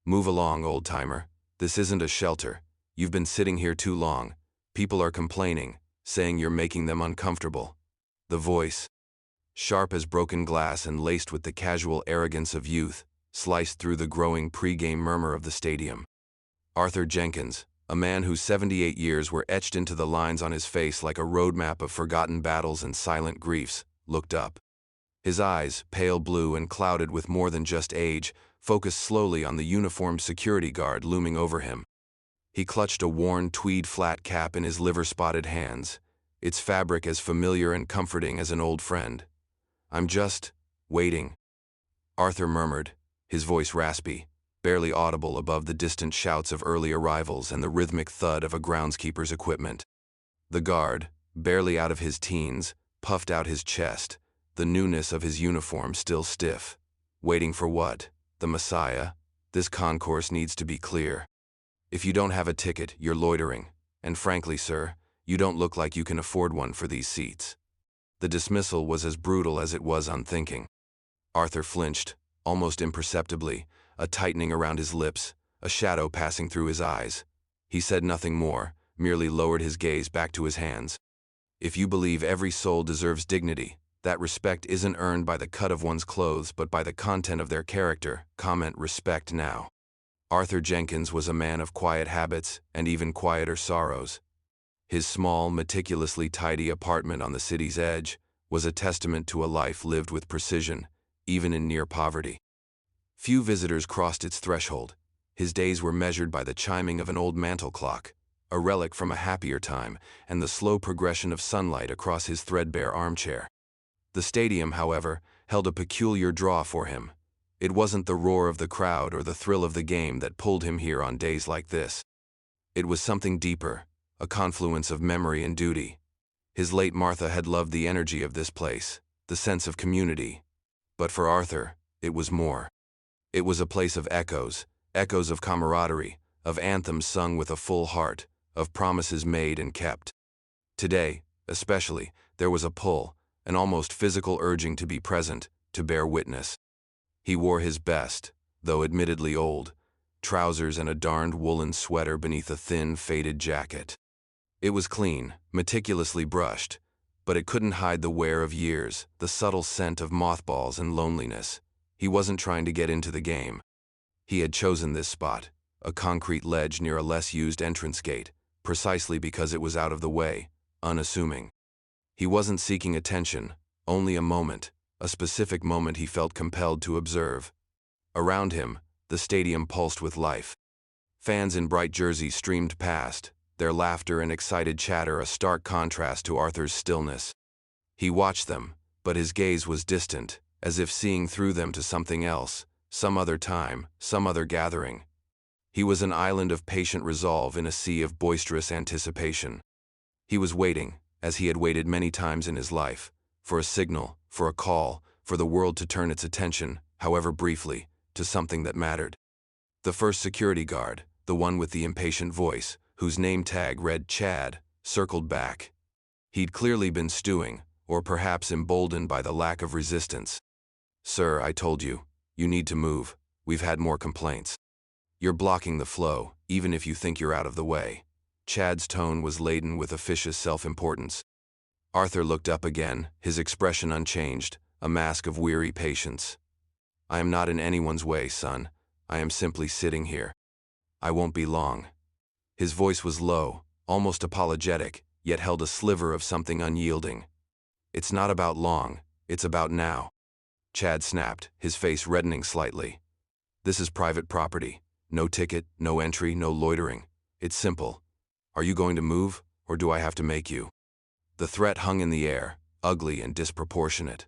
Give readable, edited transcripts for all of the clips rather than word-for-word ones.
Move along, old-timer. This isn't a shelter. You've been sitting here too long. People are complaining, saying you're making them uncomfortable. The voice, sharp as broken glass and laced with the casual arrogance of youth, sliced through the growing pre-game murmur of the stadium. Arthur Jenkins, a man whose 78 years were etched into the lines on his face like a roadmap of forgotten battles and silent griefs, looked up. His eyes, pale blue and clouded with more than just age, focused slowly on the uniformed security guard looming over him. He clutched a worn tweed flat cap in his liver-spotted hands, its fabric as familiar and comforting as an old friend. "I'm just waiting," Arthur murmured, his voice raspy, barely audible above the distant shouts of early arrivals and the rhythmic thud of a groundskeeper's equipment. The guard, barely out of his teens, puffed out his chest, the newness of his uniform still stiff. Waiting for what? The Messiah? This concourse needs to be clear. If you don't have a ticket, you're loitering, and frankly, sir, you don't look like you can afford one for these seats. The dismissal was as brutal as it was unthinking. Arthur flinched, almost imperceptibly, a tightening around his lips, a shadow passing through his eyes. He said nothing more, merely lowered his gaze back to his hands. If you believe every soul deserves dignity, that respect isn't earned by the cut of one's clothes but by the content of their character, comment respect now. Arthur Jenkins was a man of quiet habits and even quieter sorrows. His small, meticulously tidy apartment on the city's edge was a testament to a life lived with precision, even in near poverty. Few visitors crossed its threshold. His days were measured by the chiming of an old mantel clock, a relic from a happier time, and the slow progression of sunlight across his threadbare armchair. The stadium, however, held a peculiar draw for him. It wasn't the roar of the crowd or the thrill of the game that pulled him here on days like this. It was something deeper, a confluence of memory and duty. His late Martha had loved the energy of this place, the sense of community. But for Arthur, it was more. It was a place of echoes, echoes of camaraderie, of anthems sung with a full heart, of promises made and kept. Today, especially, there was a pull, an almost physical urging to be present, to bear witness. He wore his best, though admittedly old, trousers and a darned woolen sweater beneath a thin, faded jacket. It was clean, meticulously brushed, but it couldn't hide the wear of years, the subtle scent of mothballs and loneliness. He wasn't trying to get into the game. He had chosen this spot, a concrete ledge near a less used entrance gate, precisely because it was out of the way, unassuming. He wasn't seeking attention, only a moment, a specific moment he felt compelled to observe. Around him, the stadium pulsed with life. Fans in bright jerseys streamed past, their laughter and excited chatter a stark contrast to Arthur's stillness. He watched them, but his gaze was distant, as if seeing through them to something else, some other time, some other gathering. He was an island of patient resolve in a sea of boisterous anticipation. He was waiting, as he had waited many times in his life, for a signal, for a call, for the world to turn its attention, however briefly, to something that mattered. The first security guard, the one with the impatient voice, whose name tag read Chad, circled back. He'd clearly been stewing, or perhaps emboldened by the lack of resistance. "Sir, I told you, you need to move. We've had more complaints. You're blocking the flow, even if you think you're out of the way." Chad's tone was laden with officious self-importance. Arthur looked up again, his expression unchanged, a mask of weary patience. "I am not in anyone's way, son. I am simply sitting here. I won't be long." His voice was low, almost apologetic, yet held a sliver of something unyielding. "It's not about long, it's about now." Chad snapped, his face reddening slightly. "This is private property. No ticket, no entry, no loitering. It's simple. Are you going to move, or do I have to make you?" The threat hung in the air, ugly and disproportionate.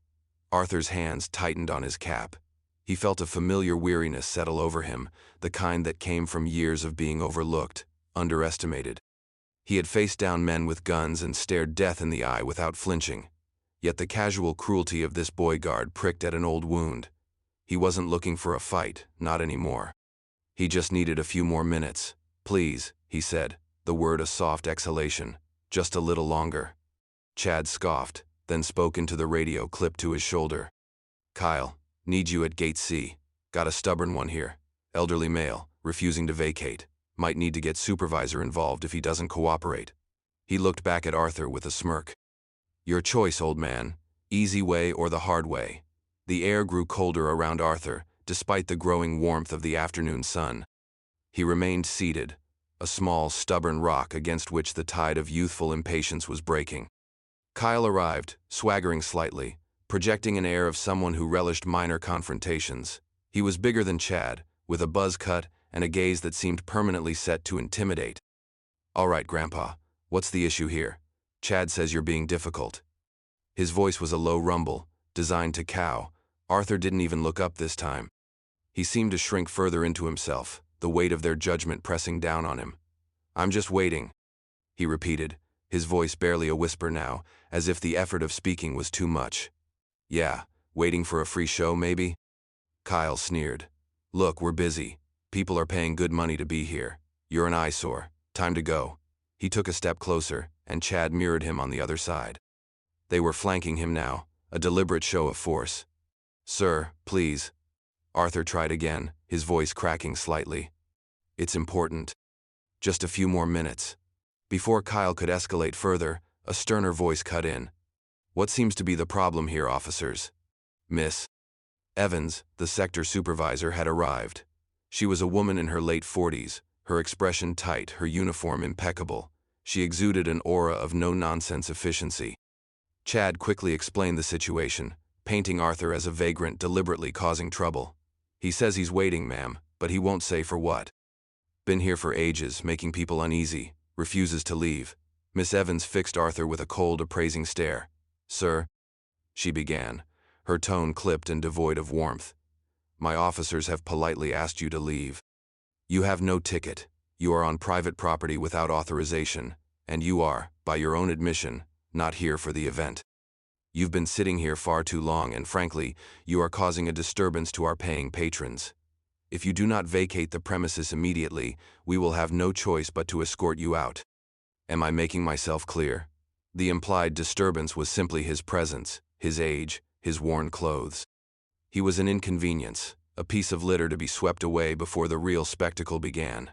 Arthur's hands tightened on his cap. He felt a familiar weariness settle over him, the kind that came from years of being overlooked, underestimated. He had faced down men with guns and stared death in the eye without flinching. Yet the casual cruelty of this boy guard pricked at an old wound. He wasn't looking for a fight, not anymore. He just needed a few more minutes. "Please," he said, the word a soft exhalation. "Just a little longer." Chad scoffed, then spoke into the radio clipped to his shoulder. "Kyle, need you at Gate C. Got a stubborn one here. elderly male, refusing to vacate. Might need to get supervisor involved if he doesn't cooperate. He looked back at Arthur with a smirk. Your choice, old man. Easy way or the hard way. The air grew colder around Arthur, despite the growing warmth of the afternoon sun. He remained seated, a small, stubborn rock against which the tide of youthful impatience was breaking. Kyle arrived, swaggering slightly, projecting an air of someone who relished minor confrontations. He was bigger than Chad, with a buzz cut and a gaze that seemed permanently set to intimidate. All right, Grandpa, what's the issue here? Chad says you're being difficult. His voice was a low rumble, designed to cow. Arthur didn't even look up this time. He seemed to shrink further into himself, the weight of their judgment pressing down on him. I'm just waiting, he repeated, his voice barely a whisper now, as if the effort of speaking was too much. Yeah, waiting for a free show, maybe? Kyle sneered. Look, we're busy. People are paying good money to be here. You're an eyesore. Time to go. He took a step closer, and Chad mirrored him on the other side. They were flanking him now, a deliberate show of force. Sir, please. Arthur tried again, his voice cracking slightly. It's important. Just a few more minutes. Before Kyle could escalate further, a sterner voice cut in. What seems to be the problem here, officers? Miss Evans, the sector supervisor, had arrived. She was a woman in her late 40s, her expression tight, her uniform impeccable. She exuded an aura of no-nonsense efficiency. Chad quickly explained the situation, painting Arthur as a vagrant deliberately causing trouble. He says he's waiting, ma'am, but he won't say for what. Been here for ages, making people uneasy, refuses to leave. Miss Evans fixed Arthur with a cold, appraising stare. Sir, she began, her tone clipped and devoid of warmth. My officers have politely asked you to leave. You have no ticket. You are on private property without authorization, and you are, by your own admission, not here for the event. You've been sitting here far too long, and frankly, you are causing a disturbance to our paying patrons. If you do not vacate the premises immediately, we will have no choice but to escort you out. Am I making myself clear? The implied disturbance was simply his presence, his age, his worn clothes. He was an inconvenience, a piece of litter to be swept away before the real spectacle began.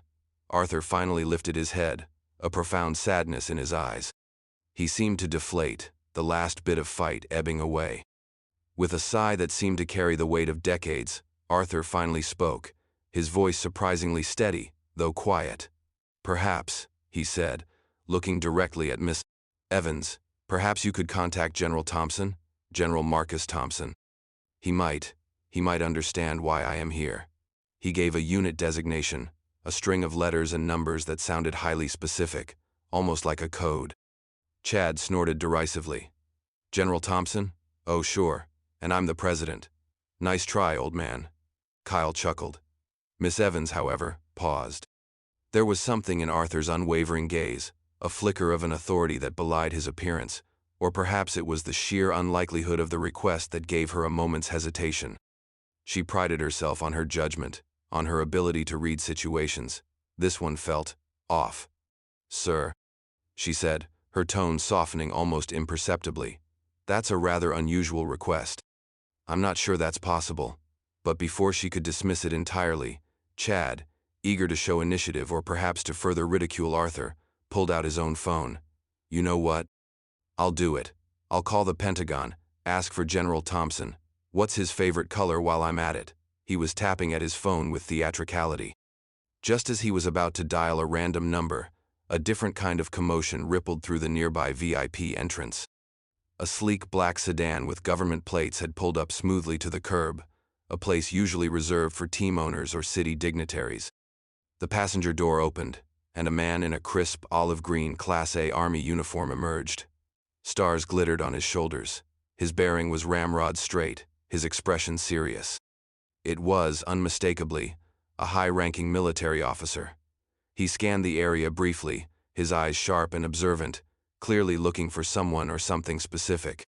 Arthur finally lifted his head, a profound sadness in his eyes. He seemed to deflate, the last bit of fight ebbing away. With a sigh that seemed to carry the weight of decades, Arthur finally spoke, his voice surprisingly steady, though quiet. Perhaps, he said, looking directly at Miss Evans, perhaps you could contact General Thompson, General Marcus Thompson. He might understand why I am here. He gave a unit designation, a string of letters and numbers that sounded highly specific, almost like a code. Chad snorted derisively. General Thompson? Oh, sure, and I'm the president. Nice try, old man. Kyle chuckled. Miss Evans, however, paused. There was something in Arthur's unwavering gaze, a flicker of an authority that belied his appearance, or perhaps it was the sheer unlikelihood of the request that gave her a moment's hesitation. She prided herself on her judgment, on her ability to read situations. This one felt off. Sir, she said, her tone softening almost imperceptibly. That's a rather unusual request. I'm not sure that's possible. But before she could dismiss it entirely, Chad, eager to show initiative or perhaps to further ridicule Arthur, pulled out his own phone. You know what? I'll do it. I'll call the Pentagon, ask for General Thompson. What's his favorite color while I'm at it? He was tapping at his phone with theatricality. Just as he was about to dial a random number, a different kind of commotion rippled through the nearby VIP entrance. A sleek black sedan with government plates had pulled up smoothly to the curb, a place usually reserved for team owners or city dignitaries. The passenger door opened, and a man in a crisp olive-green Class A Army uniform emerged. Stars glittered on his shoulders. His bearing was ramrod straight, his expression serious. It was, unmistakably, a high-ranking military officer. He scanned the area briefly, his eyes sharp and observant, clearly looking for someone or something specific.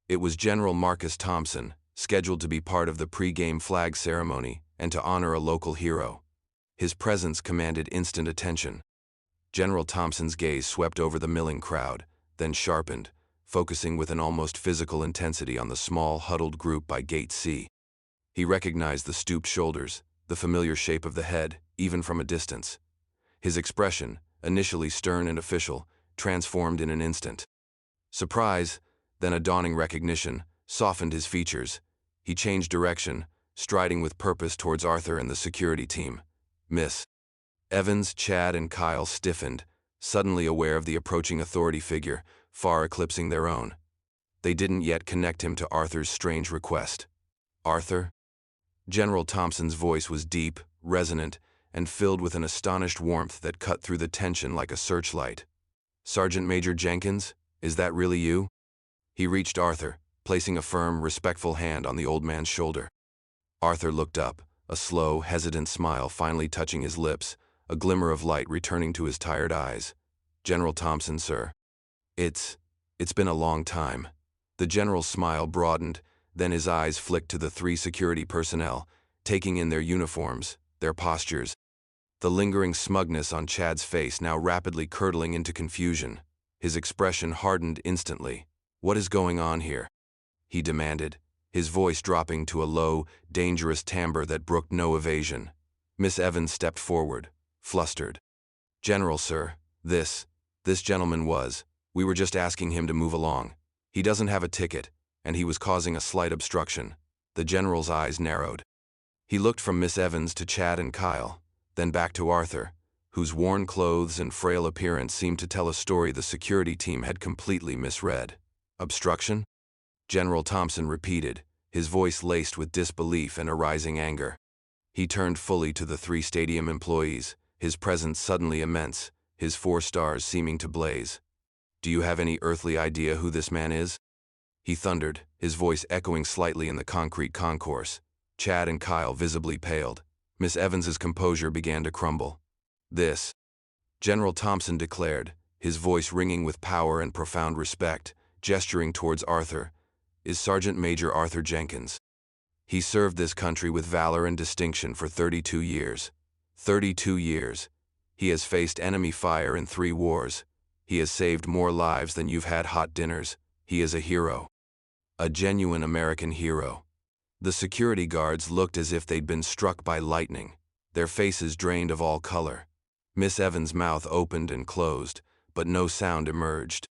It was General Marcus Thompson, scheduled to be part of the pre-game flag ceremony and to honor a local hero. His presence commanded instant attention. General Thompson's gaze swept over the milling crowd, then sharpened, focusing with an almost physical intensity on the small, huddled group by Gate C. He recognized the stooped shoulders, the familiar shape of the head, even from a distance. His expression, initially stern and official, transformed in an instant. Surprise, then a dawning recognition, softened his features. He changed direction, striding with purpose towards Arthur and the security team. Miss Evans, Chad, and Kyle stiffened, suddenly aware of the approaching authority figure, far eclipsing their own. They didn't yet connect him to Arthur's strange request. Arthur? General Thompson's voice was deep, resonant, and filled with an astonished warmth that cut through the tension like a searchlight. Sergeant Major Jenkins, is that really you? He reached Arthur, placing a firm, respectful hand on the old man's shoulder. Arthur looked up, a slow, hesitant smile finally touching his lips, a glimmer of light returning to his tired eyes. General Thompson, sir. It's been a long time. The general's smile broadened, then his eyes flicked to the three security personnel, taking in their uniforms, their postures. The lingering smugness on Chad's face now rapidly curdling into confusion. His expression hardened instantly. What is going on here? He demanded, his voice dropping to a low, dangerous timbre that brooked no evasion. Miss Evans stepped forward, flustered. General, sir, this gentleman we were just asking him to move along. He doesn't have a ticket, and he was causing a slight obstruction. The general's eyes narrowed. He looked from Miss Evans to Chad and Kyle, then back to Arthur, whose worn clothes and frail appearance seemed to tell a story the security team had completely misread. Obstruction? General Thompson repeated, his voice laced with disbelief and a rising anger. He turned fully to the three stadium employees, his presence suddenly immense, his 4 stars seeming to blaze. Do you have any earthly idea who this man is? He thundered, his voice echoing slightly in the concrete concourse. Chad and Kyle visibly paled. Miss Evans's composure began to crumble. This, General Thompson declared, his voice ringing with power and profound respect, gesturing towards Arthur, is Sergeant Major Arthur Jenkins. He served this country with valor and distinction for 32 years. 32 years. He has faced enemy fire in 3 wars. He has saved more lives than you've had hot dinners. He is a hero. A genuine American hero. The security guards looked as if they'd been struck by lightning, their faces drained of all color. Miss Evans' mouth opened and closed, but no sound emerged.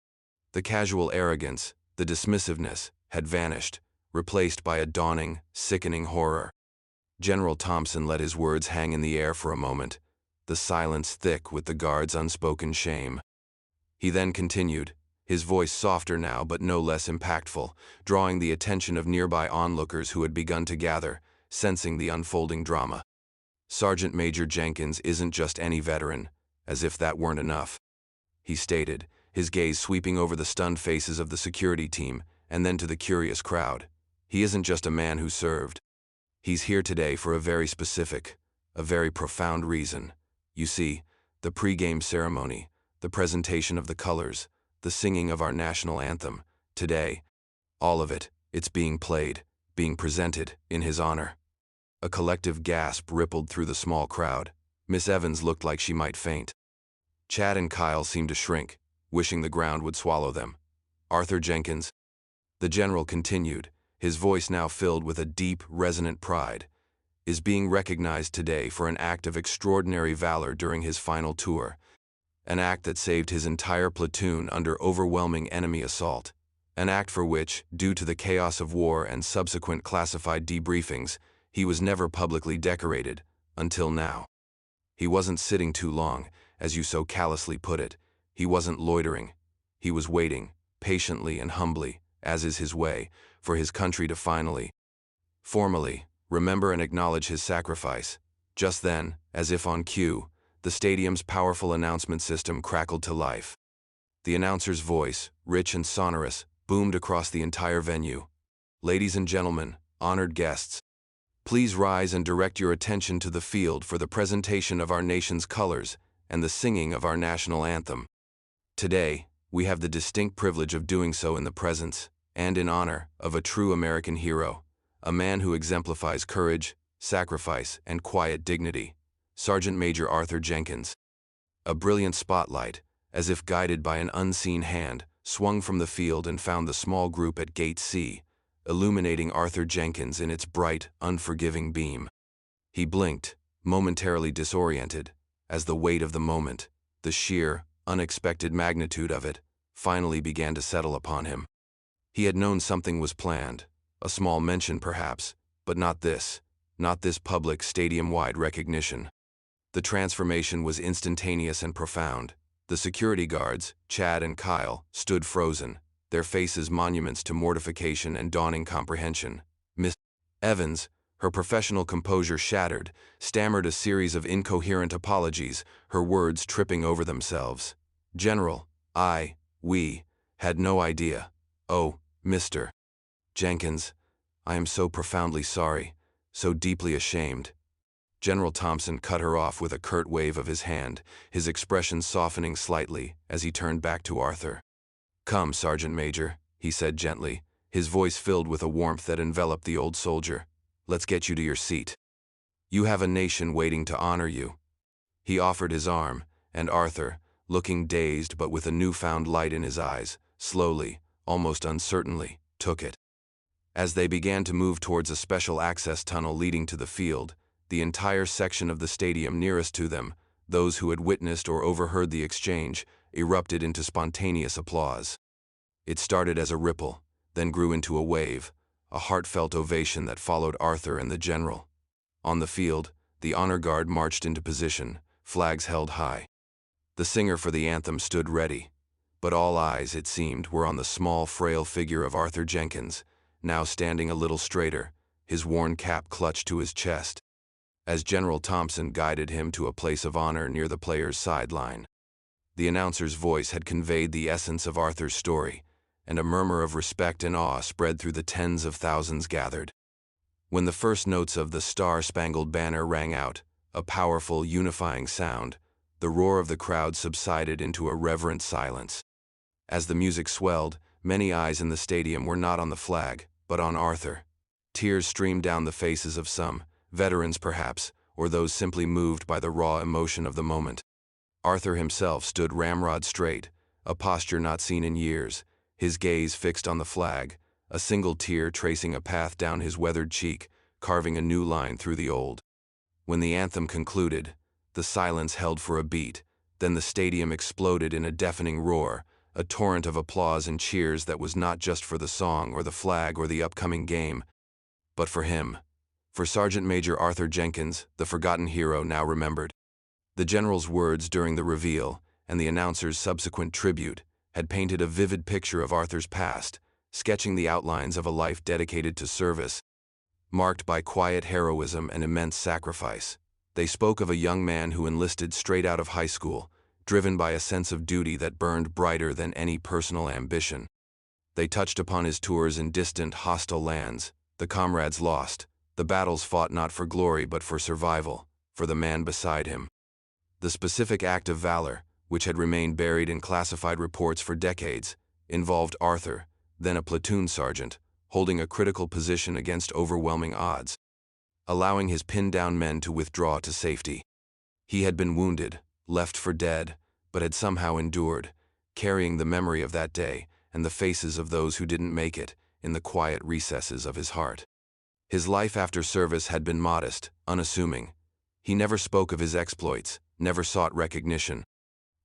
The casual arrogance, the dismissiveness, had vanished, replaced by a dawning, sickening horror. General Thompson let his words hang in the air for a moment, the silence thick with the guards' unspoken shame. He then continued, his voice softer now but no less impactful, drawing the attention of nearby onlookers who had begun to gather, sensing the unfolding drama. Sergeant Major Jenkins isn't just any veteran, as if that weren't enough. He stated, his gaze sweeping over the stunned faces of the security team and then to the curious crowd. He isn't just a man who served. He's here today for a very specific, a very profound reason. You see, the pre-game ceremony, the presentation of the colors, the singing of our national anthem, today, all of it, it's being played, being presented, in his honor. A collective gasp rippled through the small crowd. Miss Evans looked like she might faint. Chad and Kyle seemed to shrink, wishing the ground would swallow them. Arthur Jenkins. The general continued, his voice now filled with a deep, resonant pride, is being recognized today for an act of extraordinary valor during his final tour, an act that saved his entire platoon under overwhelming enemy assault, an act for which, due to the chaos of war and subsequent classified debriefings, he was never publicly decorated, until now. He wasn't sitting too long, as you so callously put it. He wasn't loitering. He was waiting, patiently and humbly, as is his way, for his country to finally, formally, remember and acknowledge his sacrifice. Just then, as if on cue, the stadium's powerful announcement system crackled to life. The announcer's voice, rich and sonorous, boomed across the entire venue. Ladies and gentlemen, honored guests, please rise and direct your attention to the field for the presentation of our nation's colors and the singing of our national anthem. Today, we have the distinct privilege of doing so in the presence and in honor of a true American hero, a man who exemplifies courage, sacrifice, and quiet dignity, Sergeant Major Arthur Jenkins. A brilliant spotlight, as if guided by an unseen hand, swung from the field and found the small group at Gate C, illuminating Arthur Jenkins in its bright, unforgiving beam. He blinked, momentarily disoriented, as the weight of the moment, the sheer, unexpected magnitude of it, finally began to settle upon him. He had known something was planned, a small mention perhaps, but not this public stadium-wide recognition. The transformation was instantaneous and profound. The security guards, Chad and Kyle, stood frozen, their faces monuments to mortification and dawning comprehension. Miss Evans, her professional composure shattered, stammered a series of incoherent apologies, her words tripping over themselves. "General, we had no idea. Oh, Mr. Jenkins, I am so profoundly sorry, so deeply ashamed." General Thompson cut her off with a curt wave of his hand, his expression softening slightly as he turned back to Arthur. "Come, Sergeant Major," he said gently, his voice filled with a warmth that enveloped the old soldier. "Let's get you to your seat. You have a nation waiting to honor you." He offered his arm, and Arthur, looking dazed but with a newfound light in his eyes, slowly, almost uncertainly, took it. As they began to move towards a special access tunnel leading to the field, the entire section of the stadium nearest to them, those who had witnessed or overheard the exchange, erupted into spontaneous applause. It started as a ripple, then grew into a wave, a heartfelt ovation that followed Arthur and the general. On the field, the honor guard marched into position, flags held high. The singer for the anthem stood ready, but all eyes, it seemed, were on the small, frail figure of Arthur Jenkins, now standing a little straighter, his worn cap clutched to his chest, as General Thompson guided him to a place of honor near the players' sideline. The announcer's voice had conveyed the essence of Arthur's story, and a murmur of respect and awe spread through the tens of thousands gathered. When the first notes of the Star-Spangled Banner rang out, a powerful, unifying sound, the roar of the crowd subsided into a reverent silence. As the music swelled, many eyes in the stadium were not on the flag, but on Arthur. Tears streamed down the faces of some, veterans perhaps, or those simply moved by the raw emotion of the moment. Arthur himself stood ramrod straight, a posture not seen in years, his gaze fixed on the flag, a single tear tracing a path down his weathered cheek, carving a new line through the old. When the anthem concluded, the silence held for a beat, then the stadium exploded in a deafening roar, a torrent of applause and cheers that was not just for the song or the flag or the upcoming game, but for him. For Sergeant Major Arthur Jenkins, the forgotten hero now remembered. The general's words during the reveal, and the announcer's subsequent tribute, had painted a vivid picture of Arthur's past, sketching the outlines of a life dedicated to service, marked by quiet heroism and immense sacrifice. They spoke of a young man who enlisted straight out of high school, driven by a sense of duty that burned brighter than any personal ambition. They touched upon his tours in distant, hostile lands, the comrades lost, the battles fought not for glory but for survival, for the man beside him. The specific act of valor, which had remained buried in classified reports for decades, involved Arthur, then a platoon sergeant, holding a critical position against overwhelming odds, allowing his pinned-down men to withdraw to safety. He had been wounded, left for dead, but had somehow endured, carrying the memory of that day and the faces of those who didn't make it in the quiet recesses of his heart. His life after service had been modest, unassuming. He never spoke of his exploits, never sought recognition.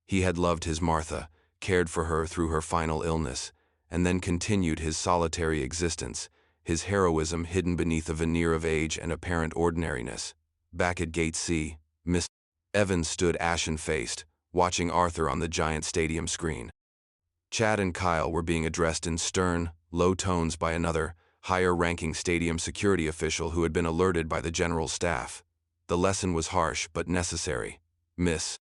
He had loved his Martha, cared for her through her final illness, and then continued his solitary existence, his heroism hidden beneath a veneer of age and apparent ordinariness. Back at Gate C, Miss Evans stood ashen-faced, watching Arthur on the giant stadium screen. Chad and Kyle were being addressed in stern, low tones by another, higher-ranking stadium security official who had been alerted by the general's staff. The lesson was harsh but necessary. Miss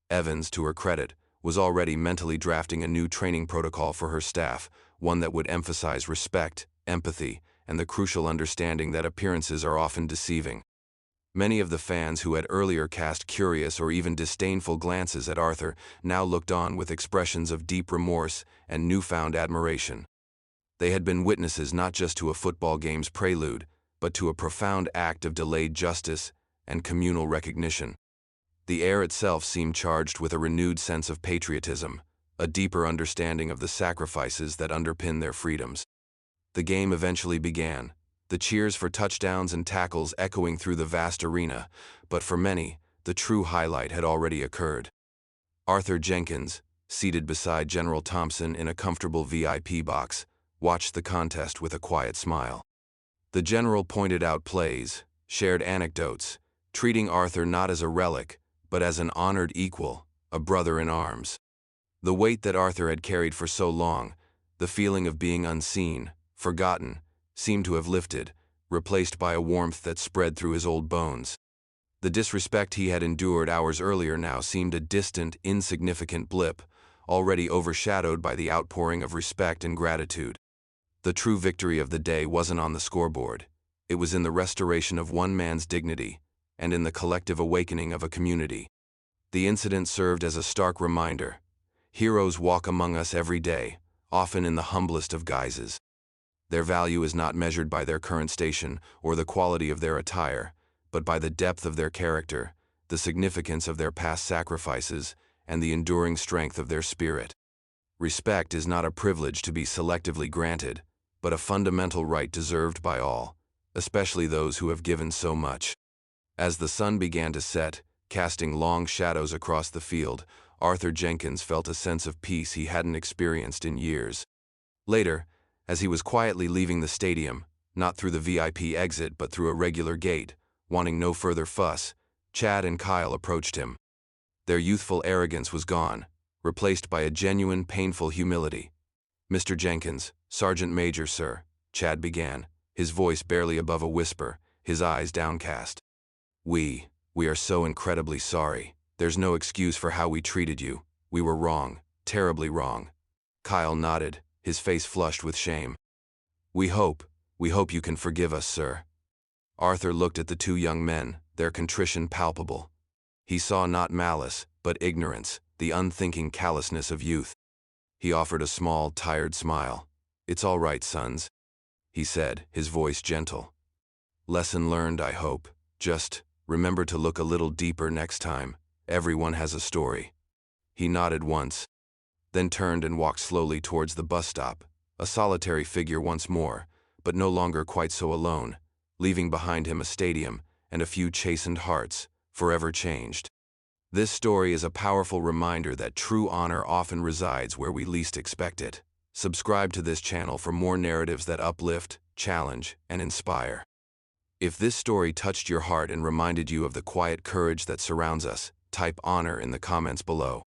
Evans, to her credit, was already mentally drafting a new training protocol for her staff, one that would emphasize respect, empathy, and the crucial understanding that appearances are often deceiving. Many of the fans who had earlier cast curious or even disdainful glances at Arthur now looked on with expressions of deep remorse and newfound admiration. They had been witnesses not just to a football game's prelude, but to a profound act of delayed justice and communal recognition. The air itself seemed charged with a renewed sense of patriotism, a deeper understanding of the sacrifices that underpin their freedoms. The game eventually began, the cheers for touchdowns and tackles echoing through the vast arena, but for many, the true highlight had already occurred. Arthur Jenkins, seated beside General Thompson in a comfortable VIP box, watched the contest with a quiet smile. The general pointed out plays, shared anecdotes, treating Arthur not as a relic, but as an honored equal, a brother in arms. The weight that Arthur had carried for so long, the feeling of being unseen, forgotten, seemed to have lifted, replaced by a warmth that spread through his old bones. The disrespect he had endured hours earlier now seemed a distant, insignificant blip, already overshadowed by the outpouring of respect and gratitude. The true victory of the day wasn't on the scoreboard. It was in the restoration of one man's dignity, and in the collective awakening of a community. The incident served as a stark reminder. Heroes walk among us every day, often in the humblest of guises. Their value is not measured by their current station or the quality of their attire, but by the depth of their character, the significance of their past sacrifices, and the enduring strength of their spirit. Respect is not a privilege to be selectively granted, but a fundamental right deserved by all, especially those who have given so much. As the sun began to set, casting long shadows across the field, Arthur Jenkins felt a sense of peace he hadn't experienced in years. Later, as he was quietly leaving the stadium, not through the VIP exit but through a regular gate, wanting no further fuss, Chad and Kyle approached him. Their youthful arrogance was gone, replaced by a genuine, painful humility. "Mr. Jenkins, Sergeant Major, sir," Chad began, his voice barely above a whisper, his eyes downcast. We are so incredibly sorry. There's no excuse for how we treated you. We were wrong, terribly wrong." Kyle nodded, his face flushed with shame. We hope you can forgive us, sir." Arthur looked at the two young men, their contrition palpable. He saw not malice, but ignorance, the unthinking callousness of youth. He offered a small, tired smile. "It's all right, sons," he said, his voice gentle. "Lesson learned, I hope. Just remember to look a little deeper next time. Everyone has a story." He nodded once, then turned and walked slowly towards the bus stop, a solitary figure once more, but no longer quite so alone, leaving behind him a stadium and a few chastened hearts, forever changed. This story is a powerful reminder that true honor often resides where we least expect it. Subscribe to this channel for more narratives that uplift, challenge, and inspire. If this story touched your heart and reminded you of the quiet courage that surrounds us, type honor in the comments below.